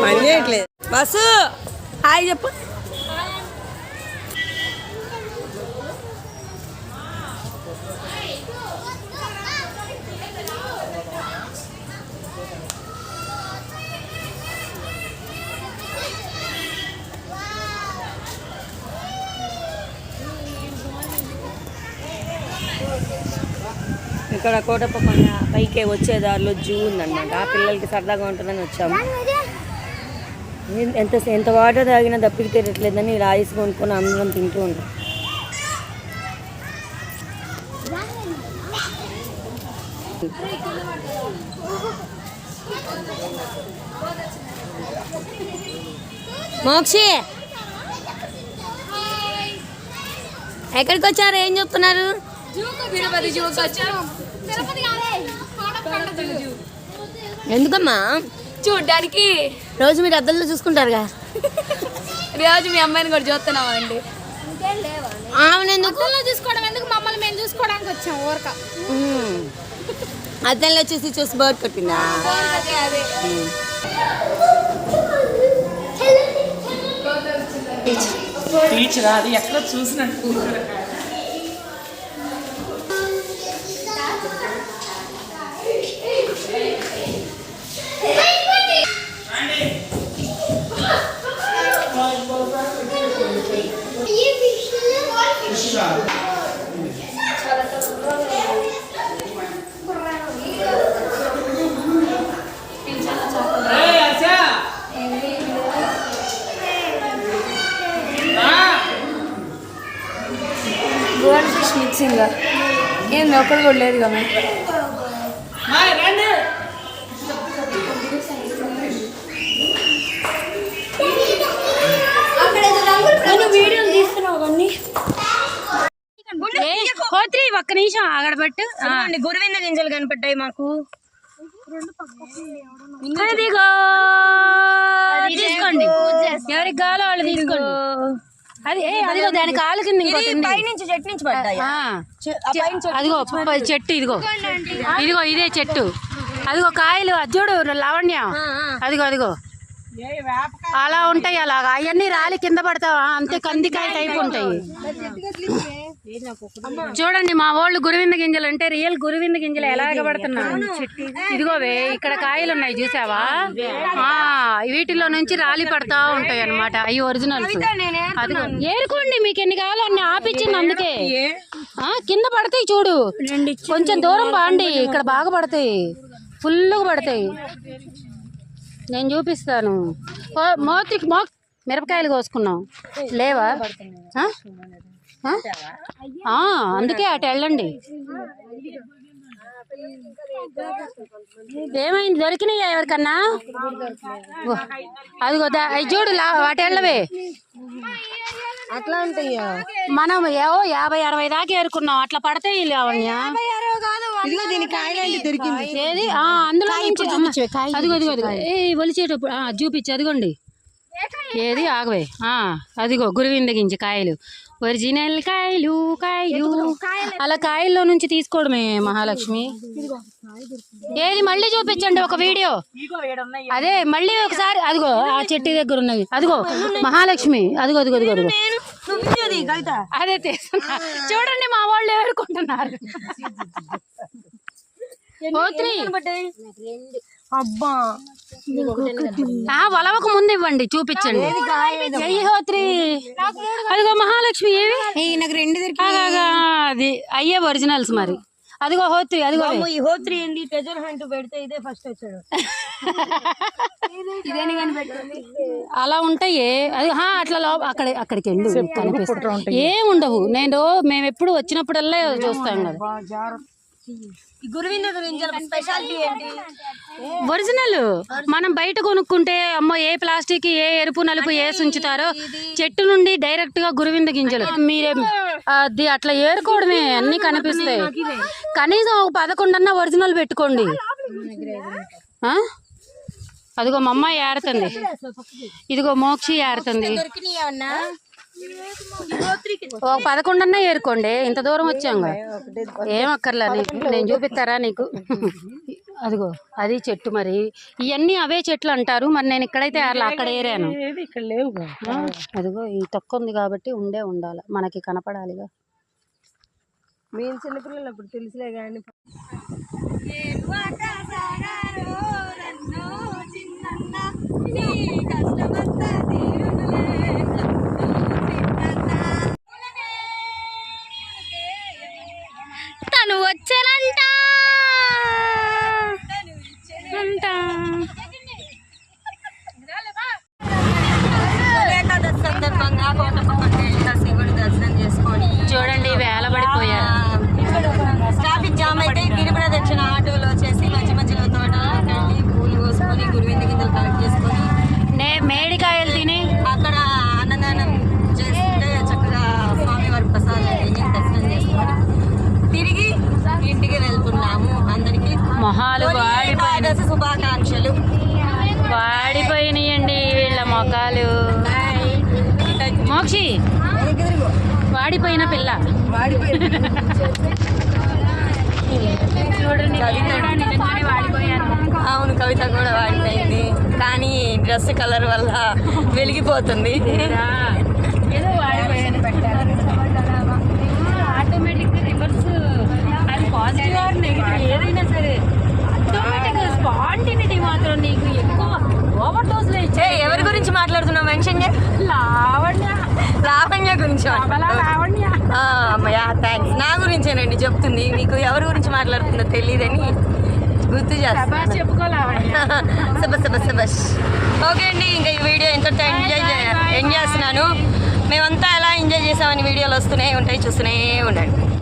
పని చేయట్లేదు bus hi చెప్పు. ఇక్కడ కోటప్పకొండ పైకి వచ్చే దారిలో జూ ఉందన్నమాట. ఆ పిల్లలకి సరదాగా ఉంటుందని వచ్చాము. ఎంత వాటర్ తాగినా దప్పికి తిరగట్లేదని రాయిస్ కొనుక్కొని అందరం తింటూ ఉంటాం. మోక్షి ఎక్కడికి వచ్చారు? ఏం చెప్తున్నారు? ఎందుకమ్మా? చూడ్డానికి. రోజు మీరు అద్దంలో చూసుకుంటారుగా. రోజు మీ అమ్మాయిని కూడా చూస్తున్నావా అండి? ఆమెనెందుకు చూసుకోవడం ఎందుకు? మమ్మల్ని మేము చూసుకోవడానికి వచ్చాం ఊరక. అద్దంలో చూసి బోర్ కొట్టిందా? టీచర్ అది ఎక్కడ చూసినట్టు. గోల్డ్ ఫిష్ మిక్సింగ్ ఏంది ఒక్కడు కూడా లేదు కదా. వీడియోలు తీస్తున్నావు అవన్నీ. ఒక్క నిమిషం ఆగడబట్టు. గురువింద గింజలు కనిపెట్టాయి మాకు. తీసుకోండి, ఎవరికి కావాలో వాళ్ళు తీసుకోండి. అదిగో దాని కాలు కింద పైనుంచి చెట్టు నుంచి పడ్డాయి. అదిగో చెట్టు, ఇదిగో ఇదే చెట్టు. అదిగో కాయలు అజ్జోడు లావణ్య, అదిగో అలా ఉంటాయి. అలాగా అవన్నీ రాలి కింద పడతావా? అంతే కందికాయ టైప్ ఉంటాయి. చూడండి మా వాళ్ళు గురువింద గింజలు అంటే రియల్ గురువింద గింజలు ఎలాగ పడుతున్నారు. ఇదిగోవే ఇక్కడ కాయలు ఉన్నాయి చూసావా? వీటిలో నుంచి రాలి పడతా ఉంటాయి అన్నమాట. అవి ఒరిజినల్స్. అదిగో ఏరుకోండి, మీకు ఎన్ని కావాలో అన్ని ఆపిచ్చింది. అందుకే కింద పడతాయి చూడు. కొంచెం దూరం బాండి, ఇక్కడ బాగా పడతాయి, ఫుల్గా పడతాయి. నేను చూపిస్తాను. మిరపకాయలు కోసుకున్నాం లేవా? అందుకే అటు వెళ్ళండి. ఏమైంది? దొరికినాయా ఎవరికన్నా? అదిగో అవి చూడు, వాటి వెళ్ళవే. అట్లా ఉంటాయా? మనం 50-60 దాకా ఏరుకున్నాం. అట్లా పడతాయి లావణ్య. ఏది అందులో అదిగో ఒలిచేటప్పుడు చూపించి. అదిగోండి, ఏది ఆగవే. అదిగో గురువింద గింజ కాయలు, ఒరిజినల్ కాయలు. అలా కాయల్లో నుంచి తీసుకోవడమే మహాలక్ష్మి. ఏది మళ్ళీ చూపించండి ఒక వీడియో. అదే మళ్ళీ ఒకసారి. అదిగో ఆ చెట్టు దగ్గర ఉన్నవి. అదిగో మహాలక్ష్మి, అదిగో అదే తీస్తున్నా. చూడండి మా వాళ్ళు ఏరుకుంటున్నారు. అబ్బా వలవకు ముందు ఇవ్వండి, చూపించండి. హోత్రి అదిగో మహాలక్ష్మి. నాకు 2 అది అయ్యే ఒరిజినల్స్ మరి. అదిగో హోత్రి, అదిగో ఈ హోత్రి ఏంది? ట్రెజర్ హంట్ పెడితే ఇదే ఫస్ట్ వచ్చాడు. అలా ఉంటాయి. అది అట్లా అక్కడికి వెళ్ళి కనిపిస్తాయి. ఏం ఉండవు. మేము ఎప్పుడు వచ్చినప్పుడల్లా చూస్తాం కదా. ఈ గురువింద గింజల స్పెషాలిటీ ఏంటి? ఒరిజినల్. మనం బయట కొనుక్కుంటే అమ్మో ఏ ప్లాస్టిక్ ఏ ఎరుపు నలుపు వేసి ఉంచుతారో, చెట్టు నుండి డైరెక్ట్ గా గురువింద గింజలు మీరే అది అట్లా ఏరుకోవడమే, అన్ని కనిపిస్తాయి. కనీసం ఒక 11 అన్న ఒరిజినల్ పెట్టుకోండి. ఆ? అదిగో మా అమ్మాయి ఏరుతుంది, ఇదిగో మోక్షి ఏరుతుంది. ఒక 11 అన్నా ఏరుకోండి, ఇంత దూరం వచ్చాంగా. ఏం అక్కర్లా, నేను చూపిస్తారా నీకు? అదిగో అది చెట్టు. మరి ఇవన్నీ అవే చెట్లు అంటారు, మరి నేను ఇక్కడైతే అక్కడ ఏరాను. ఇక్కడ లేవు. అదిగో ఈ తొక్క ఉంది కాబట్టి ఉండాలి, మనకి కనపడాలిగా. మేము చిన్నపిల్లలు అప్పుడు తెలుసులే కానీ తను వచ్చానంట అంట. ఏకాదశి సందర్భంగా కోటప్పకొండ శివుడి దర్శనం చేసుకొని చూడండి వేలబడిపోయారు. ట్రాఫిక్ జామ్ అయితే గిరి ప్రదక్షిణ ఆటోలో వచ్చేసి మధ్యలో తోటలోకి వెళ్ళి పూలు కోసుకొని గురువింద గింజలు కలెక్ట్ చేసుకొని మేడికాయలు తిని అక్కడ అన్నదానం చేస్తుంటే చక్కగా స్వామివారి ప్రసాదం దర్శనం చేసుకొని తిరిగి ఇంటికి వెళ్తున్నాము. అందరికి మొహాలు ఏకాదశి శుభాకాంక్షలు. వాడిపోయినాయండి వీళ్ళ మొఖాలు. మోక్షి వాడిపోయిన పిల్ల. చూడండి నిజంగానే వాడిపోయారు. అవును, కవిత కూడా వాడిపోయింది, కానీ డ్రెస్ కలర్ వల్ల వెలిగిపోతుంది. ఏదో వాడిపోయాను. ఆటోమేటిక్ రివర్స్, అది పాజిటివ్ ఆర్ నెగిటివ్ ఏదైనా సరే ఆటోమేటిక్ స్పాంటినిటీ మాత్రం నీకు ఎక్కువ ఓవర్ డోస్ లో ఇచ్చే. ఎవరి గురించి మాట్లాడుతున్నావు? మెన్షన్ లావణ్య గురించి. అమ్మయ్యా థ్యాంక్స్. నా గురించేనండి చెప్తుంది, మీకు ఎవరి గురించి మాట్లాడుతుందో తెలియదని గుర్తు చేస్తాను. సబస్. ఓకే అండి, ఇంకా ఈ వీడియో ఎంతో ఎంజాయ్ చేస్తున్నాను. మేమంతా ఎలా ఎంజాయ్ చేసామని వీడియోలు వస్తూనే ఉంటాయి, చూస్తూనే ఉండండి.